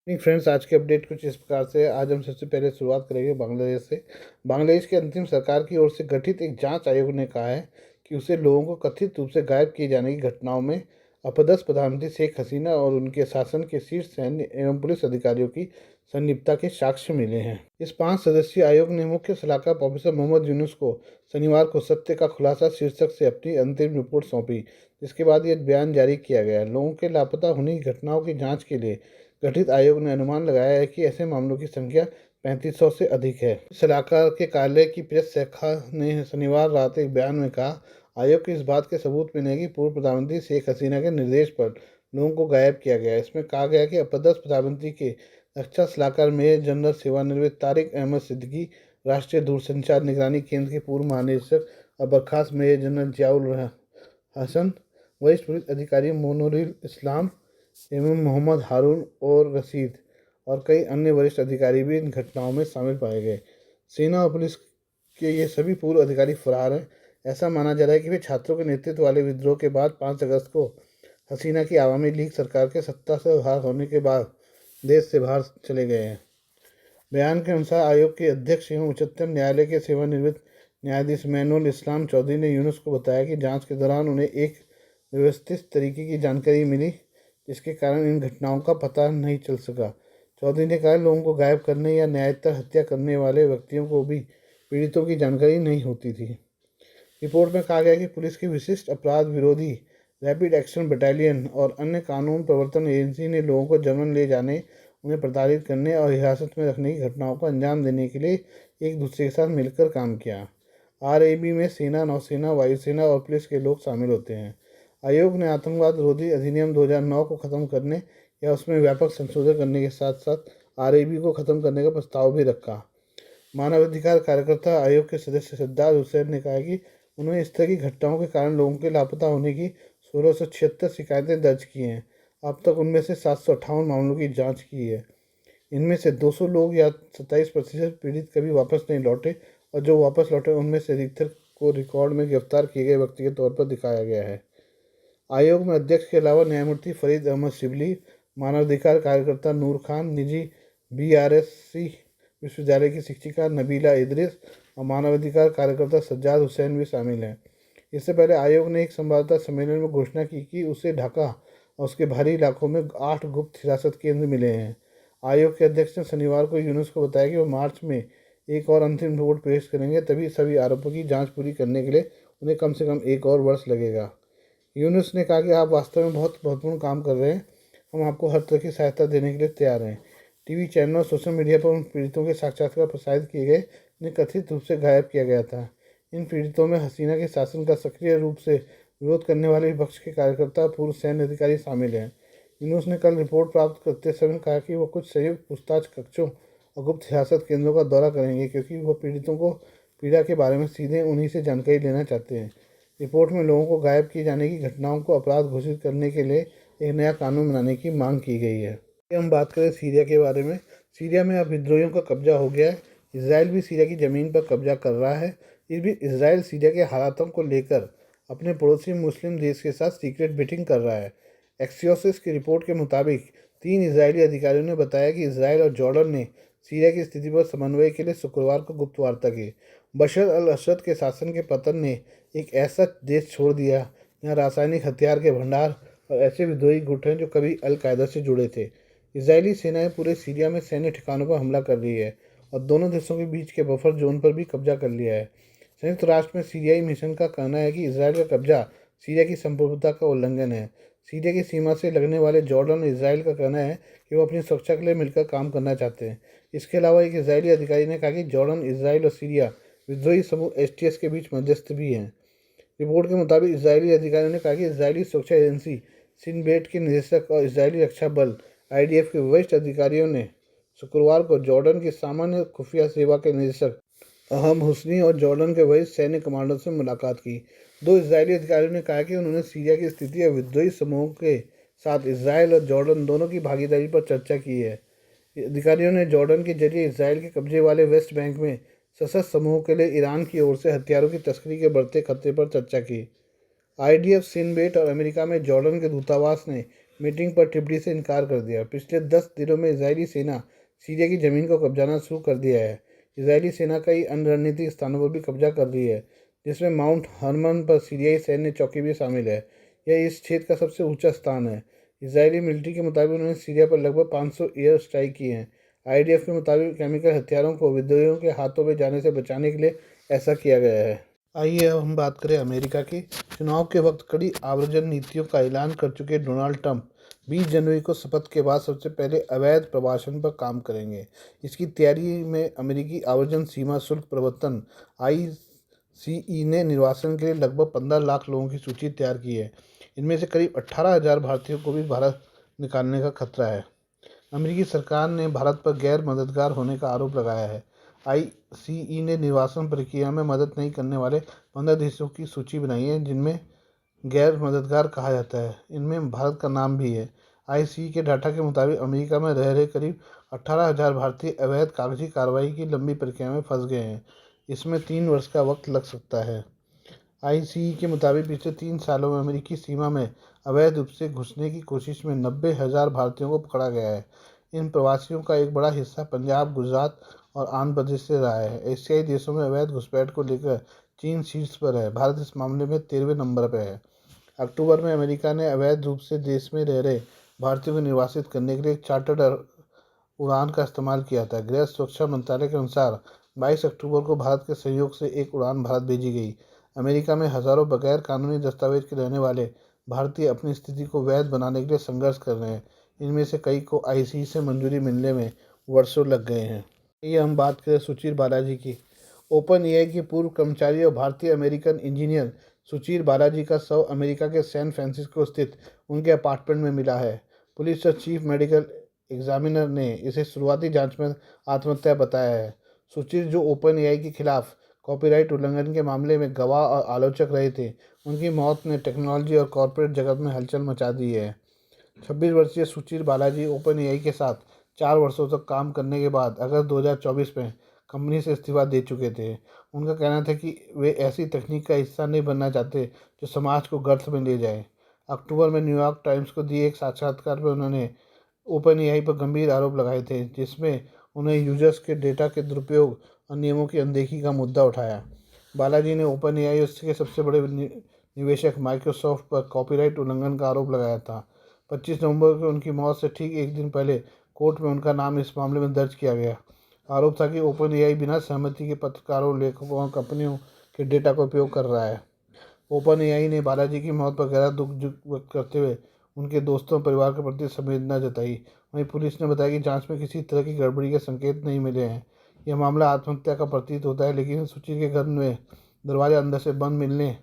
नहीं फ्रेंड्स, आज के अपडेट कुछ इस प्रकार से है। आज हम सबसे पहले शुरुआत करेंगे बांग्लादेश से। बांग्लादेश के अंतिम सरकार की ओर से गठित एक जांच आयोग ने कहा है कि उसे लोगों को कथित रूप से गायब किए जाने की घटनाओं में अपदस्थ प्रधानमंत्री शेख हसीना और उनके शासन के शीर्ष सैन्य एवं पुलिस अधिकारियों की संलिप्तता के साक्ष्य मिले हैं। इस 5 सदस्यीय आयोग ने मुख्य सलाहकार प्रोफेसर मोहम्मद यूनुस को शनिवार को सत्य का खुलासा शीर्षक से अपनी अंतिम रिपोर्ट सौंपी, जिसके बाद यह बयान जारी किया गया। लोगों के लापता होने की घटनाओं की जांच के लिए गठित आयोग ने अनुमान लगाया है कि ऐसे मामलों की संख्या 3500 से अधिक है। सलाहकार के कार्यालय की प्रेस शाखा ने शनिवार रात एक बयान में कहा, आयोग को इस बात के सबूत मिले कि पूर्व प्रधानमंत्री शेख हसीना के निर्देश पर लोगों को गायब किया गया। इसमें कहा गया कि अपदस्थ प्रधानमंत्री के रक्षा सलाहकार मेजर जनरल सेवानिवृत्त तारिक अहमद सिद्दीकी, राष्ट्रीय दूरसंचार निगरानी केंद्र के पूर्व महानिदेशक और बर्खास्त मेजर जनरल जियाउल हसन, वरिष्ठ पुलिस अधिकारी मोनुरुल इस्लाम एवं मोहम्मद हारून और रशीद और कई अन्य वरिष्ठ अधिकारी भी इन घटनाओं में शामिल पाए गए। सेना और पुलिस के ये सभी पूर्व अधिकारी फरार हैं। ऐसा माना जा रहा है कि वे छात्रों के नेतृत्व वाले विद्रोह के बाद 5 अगस्त को हसीना की आवामी लीग सरकार के सत्ता से उधार होने के बाद देश से बाहर चले गए हैं। बयान के अनुसार आयोग के अध्यक्ष एवं उच्चतम न्यायालय के सेवानिवृत्त न्यायाधीश मैनुल इस्लाम चौधरी ने यूनुस को बताया कि जांच के दौरान उन्हें एक व्यवस्थित तरीके की जानकारी मिली, जिसके कारण इन घटनाओं का पता नहीं चल सका। चौधरी ने कहा, लोगों को गायब करने या न्यायोत्तर हत्या करने वाले व्यक्तियों को भी पीड़ितों की जानकारी नहीं होती थी। रिपोर्ट में कहा गया कि पुलिस की विशिष्ट अपराध विरोधी रैपिड एक्शन बटालियन और अन्य कानून प्रवर्तन एजेंसी ने लोगों को जबरन ले जाने, उन्हें प्रताड़ित करने और हिरासत में रखने की घटनाओं को अंजाम देने के लिए एक दूसरे के साथ मिलकर काम किया। आरएबी में सेना, नौसेना, वायुसेना और पुलिस के लोग शामिल होते हैं। आयोग ने आतंकवाद रोधी अधिनियम 2009 को खत्म करने या उसमें व्यापक संशोधन करने के साथ साथ आरएबी को खत्म करने का प्रस्ताव भी रखा। मानवाधिकार कार्यकर्ता आयोग के सदस्य सज्जाद हुसैन ने कहा कि उन्होंने इस तरह की घटनाओं के कारण लोगों के लापता होने की 1676 शिकायतें दर्ज की हैं। अब तक उनमें से 758 मामलों की जांच की है। इनमें से 200 लोग या 27% पीड़ित कभी वापस नहीं लौटे और जो वापस लौटे उनमें से अधिकतर को रिकॉर्ड में गिरफ्तार किए गए व्यक्ति के तौर पर दिखाया गया है। आयोग में अध्यक्ष के अलावा न्यायमूर्ति फरीद अहमद शिबली, मानवाधिकार कार्यकर्ता नूर खान, निजी बीआरएससी विश्वविद्यालय की शिक्षिका नबीला इदरीस और मानवाधिकार कार्यकर्ता सज्जाद हुसैन भी शामिल हैं। इससे पहले आयोग ने एक संवाददाता सम्मेलन में घोषणा की कि उसे ढाका और उसके बाहरी इलाकों में 8 गुप्त हिरासत केंद्र मिले हैं। आयोग के अध्यक्ष ने शनिवार को यूनुस को बताया कि वो मार्च में एक और अंतिम रिपोर्ट पेश करेंगे, तभी सभी आरोपों की जांच पूरी करने के लिए उन्हें कम से कम 1 और वर्ष लगेगा। यूनुस ने कहा कि आप वास्तव में बहुत महत्वपूर्ण काम कर रहे हैं। हम आपको हर तरह की सहायता देने के लिए तैयार हैं। टीवी चैनल और सोशल मीडिया पर उन पीड़ितों के साक्षात्कार प्रसारित किए गए जिन्हें कथित रूप से गायब किया गया था। इन पीड़ितों में हसीना के शासन का सक्रिय रूप से विरोध करने वाले विपक्ष के कार्यकर्ता, पूर्व सैन्य अधिकारी शामिल हैं। यूनुस ने कल रिपोर्ट प्राप्त करते समय कहा कि वो कुछ संयुक्त पूछताछ कक्षों और गुप्त हिरासत केंद्रों का दौरा करेंगे, क्योंकि वो पीड़ितों को पीड़ा के बारे में सीधे उन्हीं से जानकारी लेना चाहते हैं। रिपोर्ट में लोगों को गायब किए जाने की घटनाओं को अपराध घोषित करने के लिए एक नया कानून बनाने की मांग की गई है। हम बात करें सीरिया के बारे में। सीरिया में अब विद्रोहियों का कब्जा हो गया है। इसराइल भी सीरिया की ज़मीन पर कब्जा कर रहा है। इस बीच इसराइल सीरिया के हालातों को लेकर अपने पड़ोसी मुस्लिम देश के साथ सीक्रेट मीटिंग कर रहा है। एक्सियोसिस की रिपोर्ट के मुताबिक 3 इजरायली अधिकारियों ने बताया कि इसराइल और जॉर्डन ने सीरिया की स्थिति पर समन्वय के लिए शुक्रवार को गुप्त वार्ता की। बशर अल असद के शासन के पतन ने एक ऐसा देश छोड़ दिया जहाँ रासायनिक हथियार के भंडार और ऐसे विद्रोही गुट हैं जो कभी अल कायदा से जुड़े थे। इजरायली सेनाएं पूरे सीरिया में सैन्य ठिकानों पर हमला कर रही है और दोनों देशों के बीच के बफर जोन पर भी कब्जा कर लिया है। संयुक्त राष्ट्र में सीरियाई मिशन का कहना है कि इसराइल का कब्जा सीरिया की संप्रभुता का उल्लंघन है। सीरिया की सीमा से लगने वाले जॉर्डन और इसराइल का कहना है कि वो अपनी सुरक्षा के लिए मिलकर काम करना चाहते हैं। इसके अलावा एक इजरायली अधिकारी ने कहा कि जॉर्डन, इसराइल और सीरिया विद्रोही समूह एसटीएस के बीच मध्यस्थ भी हैं। रिपोर्ट के मुताबिक इजरायली अधिकारियों ने कहा कि इजरायली सुरक्षा एजेंसी सिन बेट के निदेशक और इजरायली रक्षा बल आईडीएफ के वरिष्ठ अधिकारियों ने शुक्रवार को जॉर्डन की सामान्य खुफिया सेवा के निदेशक अहम हुसनी और जॉर्डन के वरिष्ठ सैन्य कमांडर से मुलाकात की। 2 इजरायली अधिकारियों ने कहा कि उन्होंने सीरिया की स्थिति और विद्रोही समूहों के साथ इसराइल और जॉर्डन दोनों की भागीदारी पर चर्चा की है। अधिकारियों ने जॉर्डन के जरिए इसराइल के कब्जे वाले वेस्ट बैंक में सशस्त्र समूहों के लिए ईरान की ओर से हथियारों की तस्करी के बढ़ते खतरे पर चर्चा की। आईडीएफ, सिन बेट और अमेरिका में जॉर्डन के दूतावास ने मीटिंग पर टिप्पणी से इनकार कर दिया। पिछले 10 दिनों में इजरायली सेना सीरिया की ज़मीन को कब्जाना शुरू कर दिया है। इजरायली सेना कई अन्य रणनीतिक स्थानों पर भी कब्जा कर रही है, जिसमें माउंट हर्मन पर सीरियाई सैन्य चौकी भी शामिल है। यह इस क्षेत्र का सबसे ऊंचा स्थान है। इजरायली मिलिट्री के मुताबिक उन्होंने सीरिया पर लगभग 500 एयर स्ट्राइक की हैं। आईडीएफ के मुताबिक केमिकल हथियारों को विद्रोहियों के हाथों में जाने से बचाने के लिए ऐसा किया गया है। आइए अब हम बात करें अमेरिका की। चुनाव के वक्त कड़ी आव्रजन नीतियों का ऐलान कर चुके डोनाल्ड ट्रंप 20 जनवरी को शपथ के बाद सबसे पहले अवैध प्रवासन पर काम करेंगे। इसकी तैयारी में अमेरिकी आव्रजन सीमा शुल्क प्रवर्तन आईसीई ने निर्वासन के लिए लगभग 15 लाख लोगों की सूची तैयार की है। इनमें से करीब 18,000 भारतीयों को भी भारत निकालने का खतरा है। अमेरिकी सरकार ने भारत पर गैर मददगार होने का आरोप लगाया है। आईसीई ने निर्वासन प्रक्रिया में मदद नहीं करने वाले 15 देशों की सूची बनाई है, जिनमें गैर मददगार कहा जाता है। इनमें भारत का नाम भी है। आईसीई के डाटा के मुताबिक अमेरिका में रह रहे करीब 18,000 भारतीय अवैध कागजी कार्रवाई की लंबी प्रक्रिया में फंस गए हैं। इसमें 3 वर्ष का वक्त लग सकता है। आईसीई के मुताबिक पिछले 3 सालों में अमेरिकी सीमा में अवैध रूप से घुसने की कोशिश में 90,000 भारतीयों को पकड़ा गया है। इन प्रवासियों का एक बड़ा हिस्सा पंजाब, गुजरात और आंध्र प्रदेश से रहा है। एशियाई देशों में अवैध घुसपैठ को लेकर चीन शीर्ष पर है। भारत इस मामले में 13वें नंबर पर है। अक्टूबर में अमेरिका ने अवैध रूप से देश में रह रहे भारतीयों को निर्वासित करने के लिए एक चार्टर्ड उड़ान का इस्तेमाल किया था। गृह सुरक्षा मंत्रालय के अनुसार 22 अक्टूबर को भारत के सहयोग से एक उड़ान भारत भेजी गई। अमेरिका में हजारों बगैर कानूनी दस्तावेज के रहने वाले भारतीय अपनी स्थिति को वैध बनाने के लिए संघर्ष कर रहे हैं। इनमें से कई को आईसीई से मंजूरी मिलने में वर्षों लग गए हैं। ये हम बात करें सुचीर बालाजी की। ओपन एआई के पूर्व कर्मचारी और भारतीय अमेरिकन इंजीनियर सुचीर बालाजी का शव अमेरिका के सैन फ्रांसिस्को स्थित उनके अपार्टमेंट में मिला है। पुलिस और चीफ मेडिकल एग्जामिनर ने इसे शुरुआती जांच में आत्महत्या बताया है। सुचीर, जो ओपन एआई के खिलाफ कॉपीराइट उल्लंघन के मामले में गवाह और आलोचक रहे थे, उनकी मौत ने टेक्नोलॉजी और कॉरपोरेट जगत में हलचल मचा दी है। 26 वर्षीय सुचीर बालाजी ओपन एआई के साथ 4 वर्षों तक काम करने के बाद अगस्त 2024 में कंपनी से इस्तीफा दे चुके थे। उनका कहना था कि वे ऐसी तकनीक का हिस्सा नहीं बनना चाहते जो समाज को गर्त में ले जाए। अक्टूबर में न्यूयॉर्क टाइम्स को दिए एक साक्षात्कार में उन्होंने ओपन एआई पर गंभीर आरोप लगाए थे, जिसमें उन्हें यूजर्स के डेटा के दुरुपयोग और नियमों की अनदेखी का मुद्दा उठाया। बालाजी ने ओपन एआई और उसके सबसे बड़े निवेशक माइक्रोसॉफ्ट पर कॉपीराइट उल्लंघन का आरोप लगाया था। 25 नवंबर को उनकी मौत से ठीक एक दिन पहले कोर्ट में उनका नाम इस मामले में दर्ज किया गया। आरोप था कि ओपन एआई बिना सहमति के पत्रकारों, लेखकों और कंपनियों के डेटा का उपयोग कर रहा है। ओपन एआई ने बालाजी की मौत पर गहरा दुख व्यक्त करते हुए उनके दोस्तों और परिवार के प्रति संवेदना जताई। वहीं पुलिस ने बताया कि जांच में किसी तरह की गड़बड़ी के संकेत नहीं मिले हैं। यह मामला आत्महत्या का प्रतीत होता है, लेकिन सुचीर के घर में दरवाजे अंदर से बंद मिलने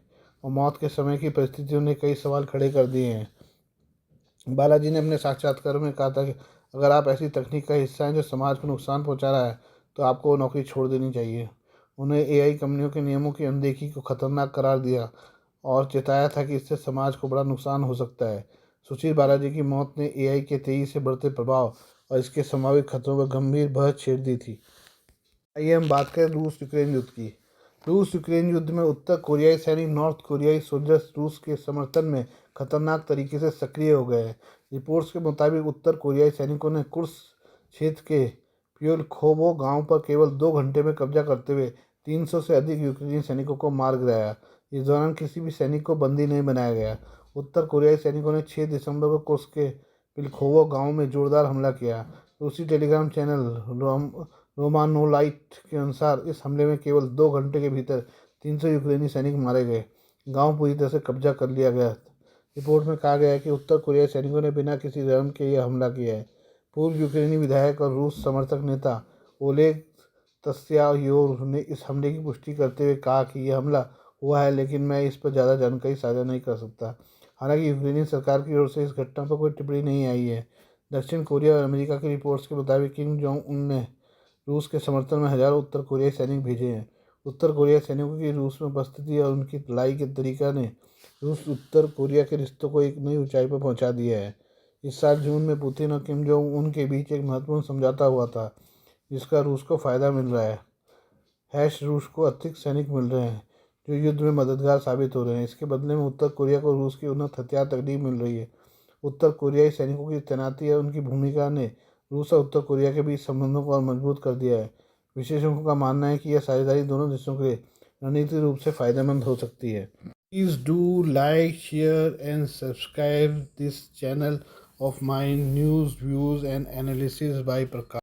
और मौत के समय की परिस्थितियों ने कई सवाल खड़े कर दिए हैं। बालाजी ने अपने साक्षात्कार में कहा था कि अगर आप ऐसी तकनीक का हिस्सा हैं जो समाज को नुकसान पहुंचा रहा है, तो आपको वो नौकरी छोड़ देनी चाहिए। उन्हें एआई कंपनियों के नियमों की अनदेखी को खतरनाक करार दिया और चेताया था कि इससे समाज को बड़ा नुकसान हो सकता है। सुशील बालाजी की मौत ने एआई के तेजी से बढ़ते प्रभाव और इसके संभावित खतरों पर गंभीर बहस छेड़ दी थी। आइए हम बात करें रूस यूक्रेन युद्ध की। रूस यूक्रेन युद्ध में उत्तर कोरियाई सैनिक नॉर्थ कोरियाई सोल्जर्स रूस के समर्थन में खतरनाक तरीके से सक्रिय हो गए हैं। रिपोर्ट्स के मुताबिक उत्तर कोरियाई सैनिकों ने कुर्स क्षेत्र के प्योलखोवो गांव पर केवल 2 घंटे में कब्जा करते हुए 300 से अधिक यूक्रेनी सैनिकों को मार गिराया। इस दौरान किसी भी सैनिक को बंदी नहीं बनाया गया। उत्तर कोरियाई सैनिकों ने 6 दिसंबर को कुर्स के पिलखोवो गांव में जोरदार हमला किया। रूसी टेलीग्राम चैनल रोमानोलाइट के अनुसार इस हमले में केवल 2 घंटे के भीतर 300 यूक्रेनी सैनिक मारे गए। गांव पूरी तरह से कब्जा कर लिया गया। रिपोर्ट में कहा गया है कि उत्तर कोरियाई सैनिकों ने बिना किसी रन के यह हमला किया है। पूर्व यूक्रेनी विधायक और रूस समर्थक नेता ओलेग तस्यायोर ने इस हमले की पुष्टि करते हुए कहा कि यह हमला हुआ है, लेकिन मैं इस पर ज़्यादा जानकारी साझा नहीं कर सकता। हालांकि यूक्रेनी सरकार की ओर से इस घटना पर कोई टिप्पणी नहीं आई है। दक्षिण कोरिया और अमेरिका की रिपोर्ट्स के मुताबिक किम जोंग उन ने रूस के समर्थन में हजारों उत्तर कोरियाई सैनिक भेजे हैं। उत्तर कोरियाई सैनिकों की रूस में उपस्थिति और उनकी लड़ाई के तरीका ने रूस उत्तर कोरिया के रिश्तों को एक नई ऊंचाई पर पहुंचा दिया है। इस साल जून में पुतिन और किम जोंग उन के बीच एक महत्वपूर्ण समझौता हुआ था, जिसका रूस को फ़ायदा मिल रहा है। रूस को अतिरिक्त सैनिक मिल रहे हैं जो युद्ध में मददगार साबित हो रहे हैं। इसके बदले में उत्तर कोरिया को रूस की उन्नत हथियार तकनीक मिल रही है। उत्तर कोरियाई सैनिकों की तैनाती और उनकी भूमिका ने रूस और उत्तर कोरिया के बीच संबंधों को और मजबूत कर दिया है। विशेषज्ञों का मानना है कि यह साझेदारी दोनों देशों के लिए रणनीतिक रूप से फायदेमंद हो सकती है। Please do like, share and subscribe this channel of my news, views and analysis by Prakash.